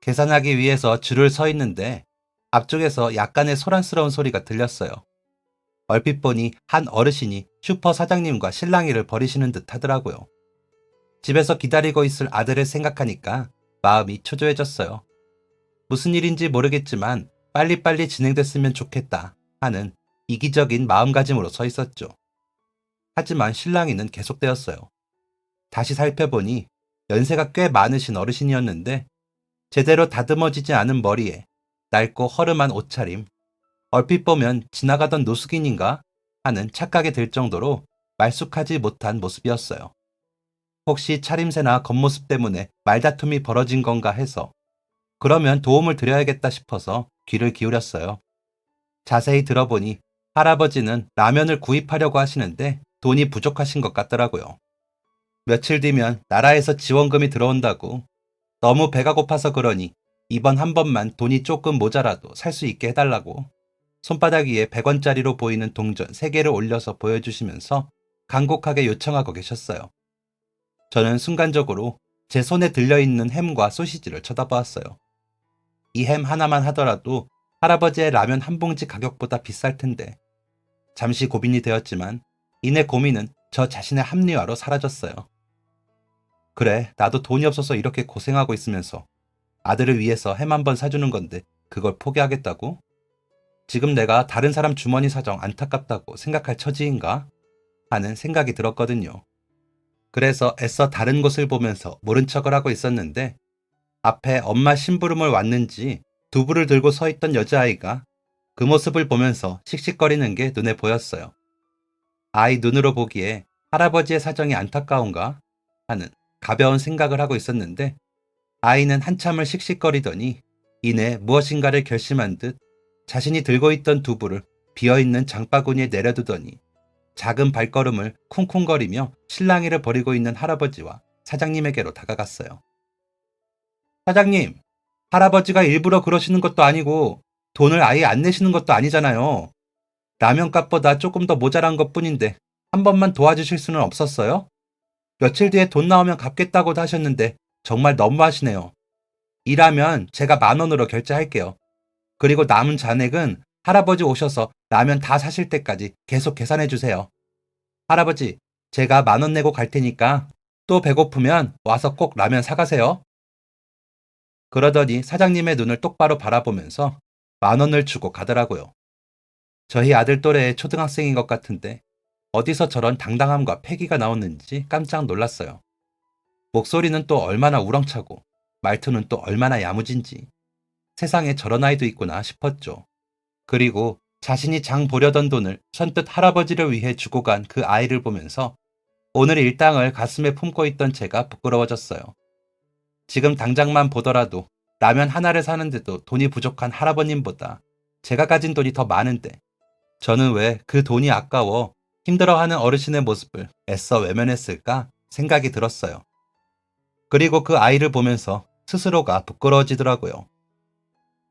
S1: 계산하기 위해서 줄을 서 있는데 앞쪽에서 약간의 소란스러운 소리가 들렸어요. 얼핏 보니 한 어르신이 슈퍼 사장님과 실랑이를 벌이시는 듯 하더라고요. 집에서 기다리고 있을 아들을 생각하니까 마음이 초조해졌어요. 무슨 일인지 모르겠지만 빨리빨리 진행됐으면 좋겠다 하는 이기적인 마음가짐으로 서 있었죠. 하지만 실랑이는 계속되었어요. 다시 살펴보니 연세가 꽤 많으신 어르신이었는데 제대로 다듬어지지 않은 머리에 낡고 허름한 옷차림, 얼핏 보면 지나가던 노숙인인가 하는 착각이 들 정도로 말쑥하지 못한 모습이었어요. 혹시 차림새나 겉모습 때문에 말다툼이 벌어진 건가 해서 그러면 도움을 드려야겠다 싶어서 귀를 기울였어요. 자세히 들어보니 할아버지는 라면을 구입하려고 하시는데 돈이 부족하신 것 같더라고요. 며칠 뒤면 나라에서 지원금이 들어온다고 너무 배가 고파서 그러니 이번 한 번만 돈이 조금 모자라도 살 수 있게 해달라고 손바닥 위에 100원짜리로 보이는 동전 3개를 올려서 보여주시면서 간곡하게 요청하고 계셨어요. 저는 순간적으로 제 손에 들려있는 햄과 소시지를 쳐다보았어요. 이 햄 하나만 하더라도 할아버지의 라면 한 봉지 가격보다 비쌀 텐데 잠시 고민이 되었지만 이내 고민은 저 자신의 합리화로 사라졌어요. 그래, 나도 돈이 없어서 이렇게 고생하고 있으면서 아들을 위해서 햄 한 번 사주는 건데 그걸 포기하겠다고? 지금 내가 다른 사람 주머니 사정 안타깝다고 생각할 처지인가? 하는 생각이 들었거든요. 그래서 애써 다른 곳을 보면서 모른 척을 하고 있었는데 앞에 엄마 심부름을 왔는지 두부를 들고 서 있던 여자아이가 그 모습을 보면서 씩씩거리는 게 눈에 보였어요. 아이 눈으로 보기에 할아버지의 사정이 안타까운가 하는 가벼운 생각을 하고 있었는데 아이는 한참을 씩씩거리더니 이내 무엇인가를 결심한 듯 자신이 들고 있던 두부를 비어있는 장바구니에 내려두더니 작은 발걸음을 쿵쿵거리며 실랑이를 벌이고 있는 할아버지와 사장님에게로 다가갔어요. 사장님, 할아버지가 일부러 그러시는 것도 아니고 돈을 아예 안 내시는 것도 아니잖아요. 라면값보다 조금 더 모자란 것뿐인데 한 번만 도와주실 수는 없었어요? 며칠 뒤에 돈 나오면 갚겠다고도 하셨는데 정말 너무하시네요. 이라면 제가 10,000원으로 결제할게요. 그리고 남은 잔액은 할아버지 오셔서 라면 다 사실 때까지 계속 계산해 주세요. 할아버지, 제가 10,000원 내고 갈 테니까 또 배고프면 와서 꼭 라면 사가세요. 그러더니 사장님의 눈을 똑바로 바라보면서 10,000원을 주고 가더라고요. 저희 아들 또래의 초등학생인 것 같은데 어디서 저런 당당함과 패기가 나왔는지 깜짝 놀랐어요. 목소리는 또 얼마나 우렁차고 말투는 또 얼마나 야무진지 세상에 저런 아이도 있구나 싶었죠. 그리고 자신이 장 보려던 돈을 선뜻 할아버지를 위해 주고 간 그 아이를 보면서 오늘 일당을 가슴에 품고 있던 제가 부끄러워졌어요. 지금 당장만 보더라도 라면 하나를 사는데도 돈이 부족한 할아버님보다 제가 가진 돈이 더 많은데 저는 왜 그 돈이 아까워 힘들어하는 어르신의 모습을 애써 외면했을까 생각이 들었어요. 그리고 그 아이를 보면서 스스로가 부끄러워지더라고요.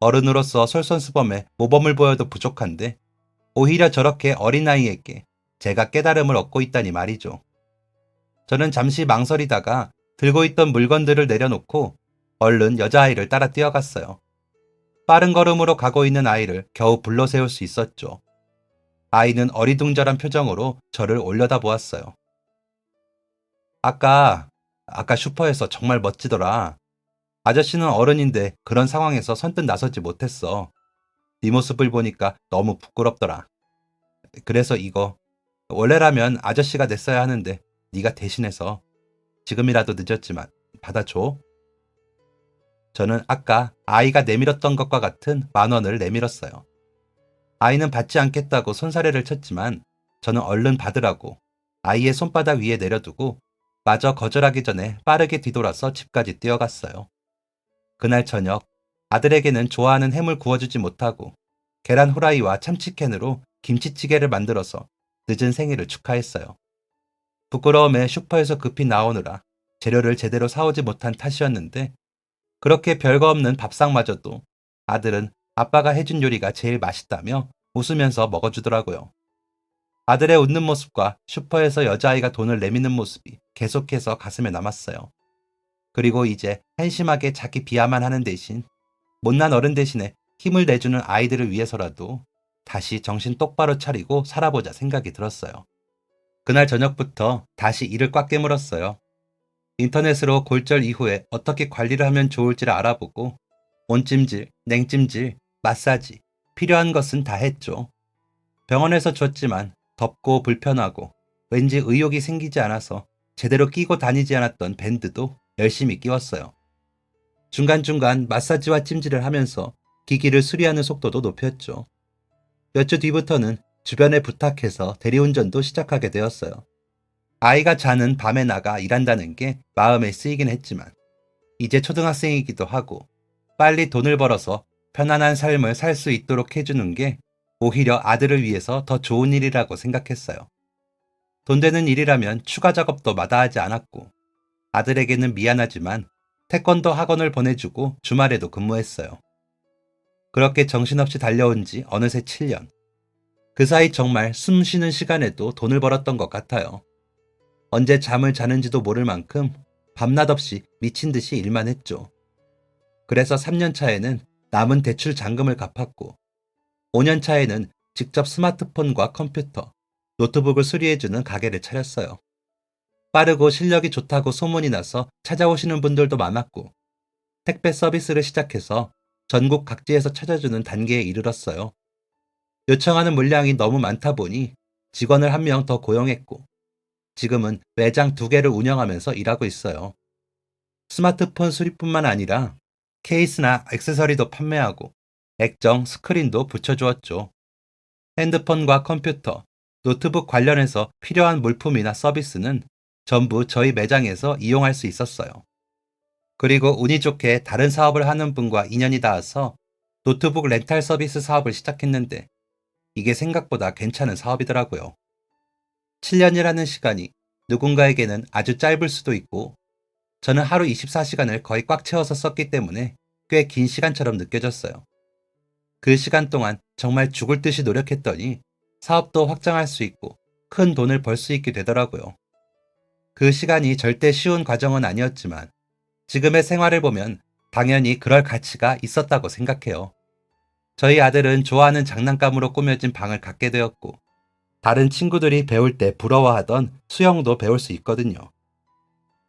S1: 어른으로서 솔선수범에 모범을 보여도 부족한데 오히려 저렇게 어린아이에게 제가 깨달음을 얻고 있다니 말이죠. 저는 잠시 망설이다가 들고 있던 물건들을 내려놓고 얼른 여자아이를 따라 뛰어갔어요. 빠른 걸음으로 가고 있는 아이를 겨우 불러세울 수 있었죠. 아이는 어리둥절한 표정으로 저를 올려다보았어요. 아까 슈퍼에서 정말 멋지더라. 아저씨는 어른인데 그런 상황에서 선뜻 나서지 못했어. 네 모습을 보니까 너무 부끄럽더라. 그래서 이거 원래라면 아저씨가 냈어야 하는데 네가 대신해서 지금이라도 늦었지만 받아줘. 저는 아까 아이가 내밀었던 것과 같은 10,000원을 내밀었어요. 아이는 받지 않겠다고 손사래를 쳤지만 저는 얼른 받으라고 아이의 손바닥 위에 내려두고 마저 거절하기 전에 빠르게 뒤돌아서 집까지 뛰어갔어요. 그날 저녁 아들에게는 좋아하는 햄을 구워주지 못하고 계란 후라이와 참치캔으로 김치찌개를 만들어서 늦은 생일을 축하했어요. 부끄러움에 슈퍼에서 급히 나오느라 재료를 제대로 사오지 못한 탓이었는데 그렇게 별거 없는 밥상마저도 아들은 아빠가 해준 요리가 제일 맛있다며 웃으면서 먹어주더라고요. 아들의 웃는 모습과 슈퍼에서 여자아이가 돈을 내미는 모습이 계속해서 가슴에 남았어요. 그리고 이제 한심하게 자기 비하만 하는 대신 못난 어른 대신에 힘을 내주는 아이들을 위해서라도 다시 정신 똑바로 차리고 살아보자 생각이 들었어요. 그날 저녁부터 다시 이를 꽉 깨물었어요. 인터넷으로 골절 이후에 어떻게 관리를 하면 좋을지를 알아보고 온찜질, 냉찜질, 마사지, 필요한 것은 다 했죠. 병원에서 줬지만 덥고 불편하고 왠지 의욕이 생기지 않아서 제대로 끼고 다니지 않았던 밴드도 열심히 끼웠어요. 중간중간 마사지와 찜질을 하면서 기기를 수리하는 속도도 높였죠. 몇 주 뒤부터는 주변에 부탁해서 대리운전도 시작하게 되었어요. 아이가 자는 밤에 나가 일한다는 게 마음에 쓰이긴 했지만 이제 초등학생이기도 하고 빨리 돈을 벌어서 편안한 삶을 살 수 있도록 해주는 게 오히려 아들을 위해서 더 좋은 일이라고 생각했어요. 돈 되는 일이라면 추가 작업도 마다하지 않았고 아들에게는 미안하지만 태권도 학원을 보내주고 주말에도 근무했어요. 그렇게 정신없이 달려온 지 어느새 7년. 그 사이 정말 숨 쉬는 시간에도 돈을 벌었던 것 같아요. 언제 잠을 자는지도 모를 만큼 밤낮 없이 미친 듯이 일만 했죠. 그래서 3년 차에는 남은 대출 잔금을 갚았고 5년 차에는 직접 스마트폰과 컴퓨터, 노트북을 수리해주는 가게를 차렸어요. 빠르고 실력이 좋다고 소문이 나서 찾아오시는 분들도 많았고 택배 서비스를 시작해서 전국 각지에서 찾아주는 단계에 이르렀어요. 요청하는 물량이 너무 많다 보니 직원을 한 명 더 고용했고 지금은 매장 2개를 운영하면서 일하고 있어요. 스마트폰 수리뿐만 아니라 케이스나 액세서리도 판매하고 액정, 스크린도 붙여주었죠. 핸드폰과 컴퓨터, 노트북 관련해서 필요한 물품이나 서비스는 전부 저희 매장에서 이용할 수 있었어요. 그리고 운이 좋게 다른 사업을 하는 분과 인연이 닿아서 노트북 렌탈 서비스 사업을 시작했는데 이게 생각보다 괜찮은 사업이더라고요. 7년이라는 시간이 누군가에게는 아주 짧을 수도 있고 저는 하루 24시간을 거의 꽉 채워서 썼기 때문에 꽤 긴 시간처럼 느껴졌어요. 그 시간 동안 정말 죽을 듯이 노력했더니 사업도 확장할 수 있고 큰 돈을 벌 수 있게 되더라고요. 그 시간이 절대 쉬운 과정은 아니었지만 지금의 생활을 보면 당연히 그럴 가치가 있었다고 생각해요. 저희 아들은 좋아하는 장난감으로 꾸며진 방을 갖게 되었고 다른 친구들이 배울 때 부러워하던 수영도 배울 수 있거든요.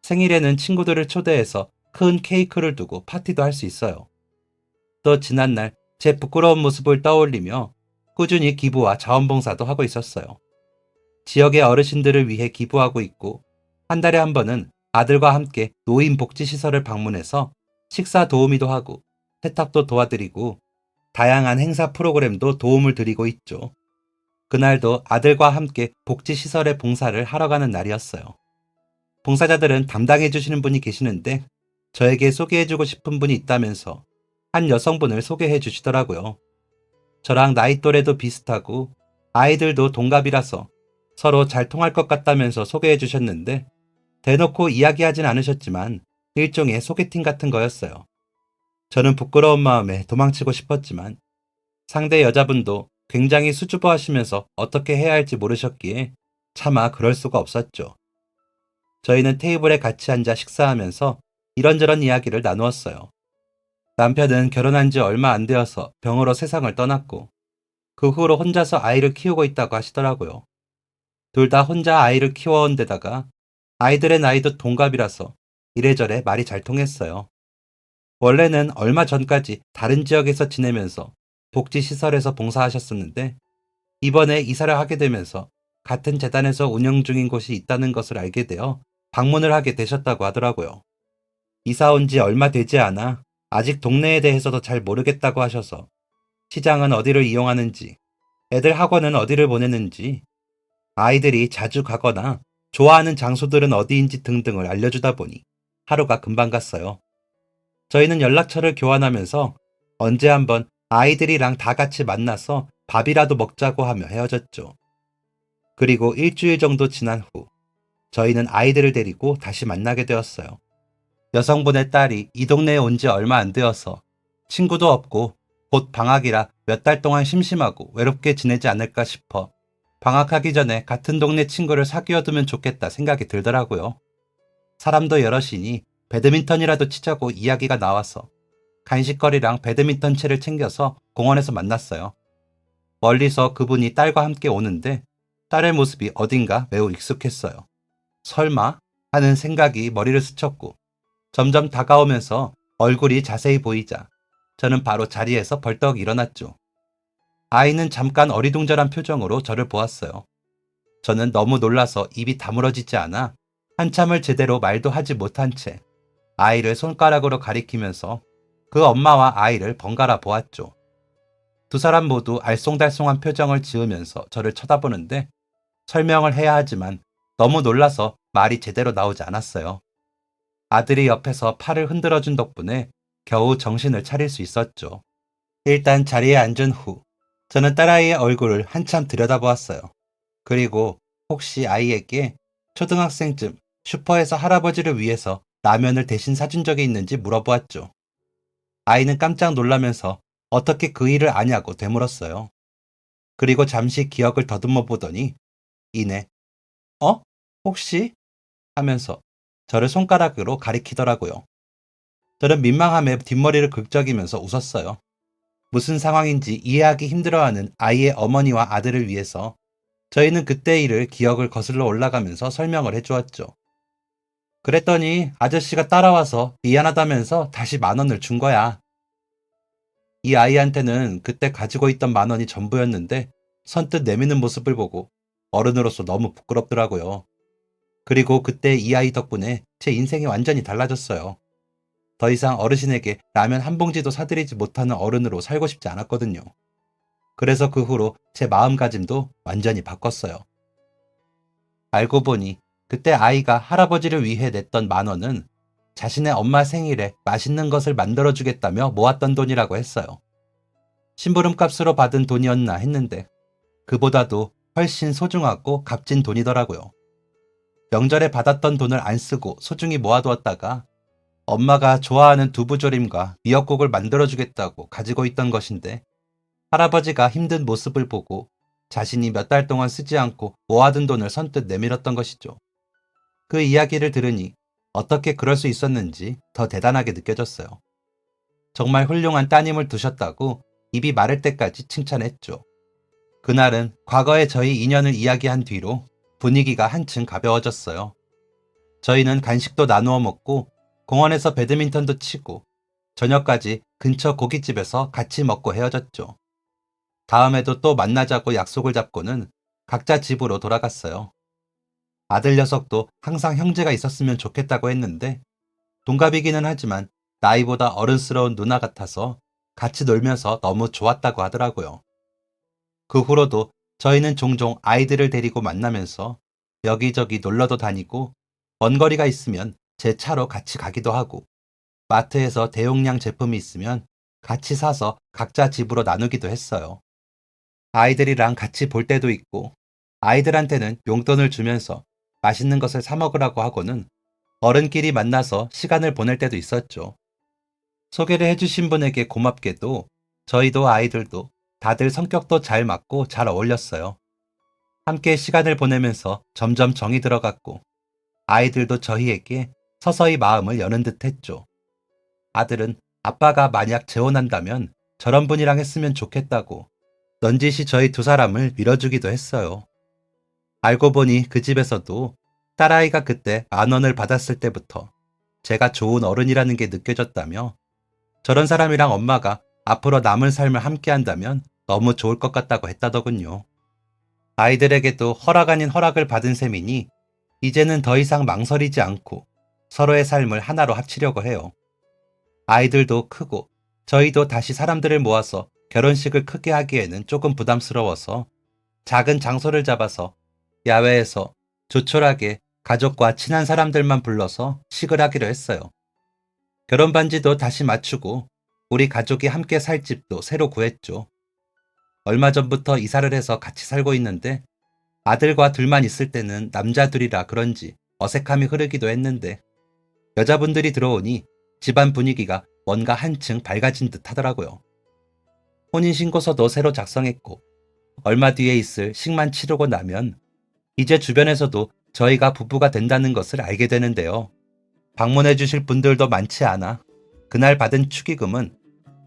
S1: 생일에는 친구들을 초대해서 큰 케이크를 두고 파티도 할 수 있어요. 또 지난날 제 부끄러운 모습을 떠올리며 꾸준히 기부와 자원봉사도 하고 있었어요. 지역의 어르신들을 위해 기부하고 있고 한 달에 한 번은 아들과 함께 노인복지시설을 방문해서 식사 도우미도 하고 세탁도 도와드리고 다양한 행사 프로그램도 도움을 드리고 있죠. 그날도 아들과 함께 복지시설에 봉사를 하러 가는 날이었어요. 봉사자들은 담당해 주시는 분이 계시는데 저에게 소개해주고 싶은 분이 있다면서 한 여성분을 소개해 주시더라고요. 저랑 나이 또래도 비슷하고 아이들도 동갑이라서 서로 잘 통할 것 같다면서 소개해 주셨는데 대놓고 이야기하진 않으셨지만 일종의 소개팅 같은 거였어요. 저는 부끄러운 마음에 도망치고 싶었지만 상대 여자분도 굉장히 수줍어하시면서 어떻게 해야 할지 모르셨기에 차마 그럴 수가 없었죠. 저희는 테이블에 같이 앉아 식사하면서 이런저런 이야기를 나누었어요. 남편은 결혼한 지 얼마 안 되어서 병으로 세상을 떠났고 그 후로 혼자서 아이를 키우고 있다고 하시더라고요. 둘 다 혼자 아이를 키워온 데다가 아이들의 나이도 동갑이라서 이래저래 말이 잘 통했어요. 원래는 얼마 전까지 다른 지역에서 지내면서 복지시설에서 봉사하셨었는데 이번에 이사를 하게 되면서 같은 재단에서 운영 중인 곳이 있다는 것을 알게 되어 방문을 하게 되셨다고 하더라고요. 이사 온 지 얼마 되지 않아 아직 동네에 대해서도 잘 모르겠다고 하셔서 시장은 어디를 이용하는지, 애들 학원은 어디를 보내는지, 아이들이 자주 가거나 좋아하는 장소들은 어디인지 등등을 알려주다 보니 하루가 금방 갔어요. 저희는 연락처를 교환하면서 언제 한번 아이들이랑 다 같이 만나서 밥이라도 먹자고 하며 헤어졌죠. 그리고 일주일 정도 지난 후 저희는 아이들을 데리고 다시 만나게 되었어요. 여성분의 딸이 이 동네에 온 지 얼마 안 되어서 친구도 없고 곧 방학이라 몇 달 동안 심심하고 외롭게 지내지 않을까 싶어 방학하기 전에 같은 동네 친구를 사귀어두면 좋겠다 생각이 들더라고요. 사람도 여럿이니 배드민턴이라도 치자고 이야기가 나와서 간식거리랑 배드민턴 채를 챙겨서 공원에서 만났어요. 멀리서 그분이 딸과 함께 오는데 딸의 모습이 어딘가 매우 익숙했어요. 설마 하는 생각이 머리를 스쳤고 점점 다가오면서 얼굴이 자세히 보이자 저는 바로 자리에서 벌떡 일어났죠. 아이는 잠깐 어리둥절한 표정으로 저를 보았어요. 저는 너무 놀라서 입이 다물어지지 않아 한참을 제대로 말도 하지 못한 채 아이를 손가락으로 가리키면서 그 엄마와 아이를 번갈아 보았죠. 두 사람 모두 알쏭달쏭한 표정을 지으면서 저를 쳐다보는데 설명을 해야 하지만 너무 놀라서 말이 제대로 나오지 않았어요. 아들이 옆에서 팔을 흔들어준 덕분에 겨우 정신을 차릴 수 있었죠. 일단 자리에 앉은 후 저는 딸아이의 얼굴을 한참 들여다보았어요. 그리고 혹시 아이에게 초등학생쯤 슈퍼에서 할아버지를 위해서 라면을 대신 사준 적이 있는지 물어보았죠. 아이는 깜짝 놀라면서 어떻게 그 일을 아냐고 되물었어요. 그리고 잠시 기억을 더듬어 보더니 이내 어? 혹시? 하면서 저를 손가락으로 가리키더라고요. 저는 민망함에 뒷머리를 긁적이면서 웃었어요. 무슨 상황인지 이해하기 힘들어하는 아이의 어머니와 아들을 위해서 저희는 그때 일을 기억을 거슬러 올라가면서 설명을 해주었죠. 그랬더니 아저씨가 따라와서 미안하다면서 다시 10,000원을 준 거야. 이 아이한테는 그때 가지고 있던 10,000원이 전부였는데 선뜻 내미는 모습을 보고 어른으로서 너무 부끄럽더라고요. 그리고 그때 이 아이 덕분에 제 인생이 완전히 달라졌어요. 더 이상 어르신에게 라면 한 봉지도 사드리지 못하는 어른으로 살고 싶지 않았거든요. 그래서 그 후로 제 마음가짐도 완전히 바꿨어요. 알고 보니 그때 아이가 할아버지를 위해 냈던 10,000원은 자신의 엄마 생일에 맛있는 것을 만들어주겠다며 모았던 돈이라고 했어요. 심부름값으로 받은 돈이었나 했는데 그보다도 훨씬 소중하고 값진 돈이더라고요. 명절에 받았던 돈을 안 쓰고 소중히 모아두었다가 엄마가 좋아하는 두부조림과 미역국을 만들어주겠다고 가지고 있던 것인데 할아버지가 힘든 모습을 보고 자신이 몇 달 동안 쓰지 않고 모아둔 돈을 선뜻 내밀었던 것이죠. 그 이야기를 들으니 어떻게 그럴 수 있었는지 더 대단하게 느껴졌어요. 정말 훌륭한 따님을 두셨다고 입이 마를 때까지 칭찬했죠. 그날은 과거의 저희 인연을 이야기한 뒤로 분위기가 한층 가벼워졌어요. 저희는 간식도 나누어 먹고 공원에서 배드민턴도 치고 저녁까지 근처 고깃집에서 같이 먹고 헤어졌죠. 다음에도 또 만나자고 약속을 잡고는 각자 집으로 돌아갔어요. 아들 녀석도 항상 형제가 있었으면 좋겠다고 했는데 동갑이기는 하지만 나이보다 어른스러운 누나 같아서 같이 놀면서 너무 좋았다고 하더라고요. 그 후로도 저희는 종종 아이들을 데리고 만나면서 여기저기 놀러도 다니고 먼 거리가 있으면 제 차로 같이 가기도 하고 마트에서 대용량 제품이 있으면 같이 사서 각자 집으로 나누기도 했어요. 아이들이랑 같이 볼 때도 있고 아이들한테는 용돈을 주면서 맛있는 것을 사 먹으라고 하고는 어른끼리 만나서 시간을 보낼 때도 있었죠. 소개를 해주신 분에게 고맙게도 저희도 아이들도 다들 성격도 잘 맞고 잘 어울렸어요. 함께 시간을 보내면서 점점 정이 들어갔고 아이들도 저희에게 서서히 마음을 여는 듯 했죠. 아들은 아빠가 만약 재혼한다면 저런 분이랑 했으면 좋겠다고 넌지시 저희 두 사람을 밀어주기도 했어요. 알고 보니 그 집에서도 딸아이가 그때 10,000원을 받았을 때부터 제가 좋은 어른이라는 게 느껴졌다며 저런 사람이랑 엄마가 앞으로 남은 삶을 함께 한다면 너무 좋을 것 같다고 했다더군요. 아이들에게도 허락 아닌 허락을 받은 셈이니 이제는 더 이상 망설이지 않고 서로의 삶을 하나로 합치려고 해요. 아이들도 크고 저희도 다시 사람들을 모아서 결혼식을 크게 하기에는 조금 부담스러워서 작은 장소를 잡아서 야외에서 조촐하게 가족과 친한 사람들만 불러서 식을 하기로 했어요. 결혼 반지도 다시 맞추고 우리 가족이 함께 살 집도 새로 구했죠. 얼마 전부터 이사를 해서 같이 살고 있는데 아들과 둘만 있을 때는 남자들이라 그런지 어색함이 흐르기도 했는데 여자분들이 들어오니 집안 분위기가 뭔가 한층 밝아진 듯 하더라고요. 혼인신고서도 새로 작성했고 얼마 뒤에 있을 식만 치르고 나면 이제 주변에서도 저희가 부부가 된다는 것을 알게 되는데요. 방문해 주실 분들도 많지 않아 그날 받은 축의금은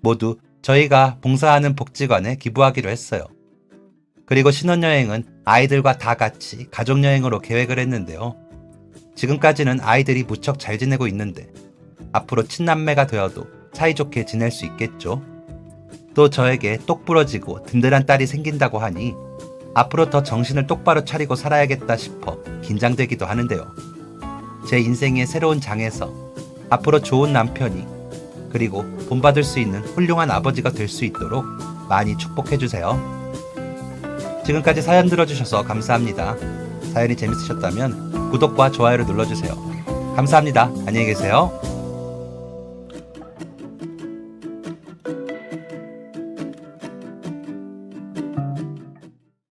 S1: 모두 저희가 봉사하는 복지관에 기부하기로 했어요. 그리고 신혼여행은 아이들과 다 같이 가족여행으로 계획을 했는데요. 지금까지는 아이들이 무척 잘 지내고 있는데 앞으로 친남매가 되어도 사이좋게 지낼 수 있겠죠. 또 저에게 똑부러지고 든든한 딸이 생긴다고 하니 앞으로 더 정신을 똑바로 차리고 살아야겠다 싶어 긴장되기도 하는데요. 제 인생의 새로운 장에서 앞으로 좋은 남편이 그리고 본받을 수 있는 훌륭한 아버지가 될 수 있도록 많이 축복해주세요. 지금까지 사연 들어주셔서 감사합니다. 사연이 재밌으셨다면 구독과 좋아요를 눌러주세요. 감사합니다. 안녕히 계세요.